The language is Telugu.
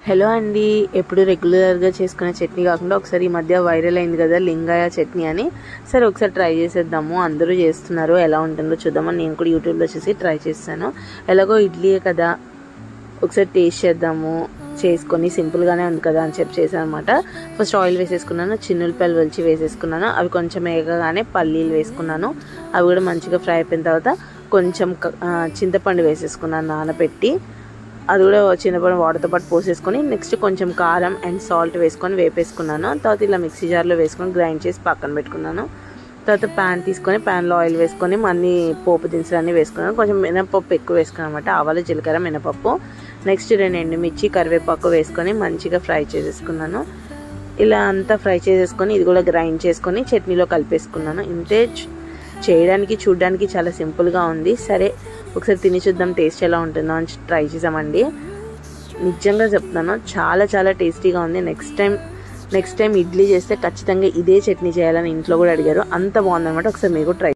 హలో అండి, ఎప్పుడు రెగ్యులర్గా చేసుకునే చట్నీ కాకుండా ఒకసారి ఈ మధ్య వైరల్ అయింది కదా లింగాయ చట్నీ అని. సరే ఒకసారి ట్రై చేసేద్దాము, అందరూ చేస్తున్నారు, ఎలా ఉంటుందో చూద్దామని నేను కూడా యూట్యూబ్లో చూసి ట్రై చేస్తాను. ఎలాగో ఇడ్లీయే కదా, ఒకసారి టేస్ట్ చేద్దాము చేసుకొని, సింపుల్గానే ఉంది కదా అని చెప్పి చేశాను అనమాట. ఫస్ట్ ఆయిల్ వేసేసుకున్నాను, చిన్నులపాయలు ఒలిచి వేసేసుకున్నాను. అవి కొంచెం వేగగానే పల్లీలు వేసుకున్నాను. అవి కూడా మంచిగా ఫ్రై అయిపోయిన తర్వాత కొంచెం చింతపండు వేసేసుకున్నాను నానబెట్టి. అది కూడా చింతపండు వాటర్తో పాటు పోసేసుకొని నెక్స్ట్ కొంచెం కారం అండ్ సాల్ట్ వేసుకొని వేపేసుకున్నాను. తర్వాత ఇలా మిక్సీ జార్లో వేసుకొని గ్రైండ్ చేసి పక్కన పెట్టుకున్నాను. తర్వాత ప్యాన్ తీసుకొని ప్యాన్లో ఆయిల్ వేసుకొని అన్ని పోపు దినుసులు అన్నీ వేసుకున్నాను. కొంచెం మినపప్పు ఎక్కువ వేసుకున్నాను అనమాట, ఆవాలు జీలకర్ర మినపప్పు. నెక్స్ట్ 2 ఎండుమిర్చి కరివేపాకు వేసుకొని మంచిగా ఫ్రై చేసేసుకున్నాను. ఇలా అంతా ఫ్రై చేసేసుకొని ఇది కూడా గ్రైండ్ చేసుకొని చట్నీలో కలిపేసుకున్నాను. ఇంతే, చేయడానికి చూడడానికి చాలా సింపుల్గా ఉంది. సరే ఒకసారి తిని చూద్దాం టేస్ట్ ఎలా ఉంటుందో అని ట్రై చేసామండి. నిజంగా చెప్తున్నాను, చాలా చాలా టేస్టీగా ఉంది. నెక్స్ట్ టైం ఇడ్లీ చేస్తే ఖచ్చితంగా ఇదే చట్నీ చేయాలని ఇంట్లో కూడా అడిగారు, అంత బాగుందన్నమాట. ఒకసారి మీరు ట్రై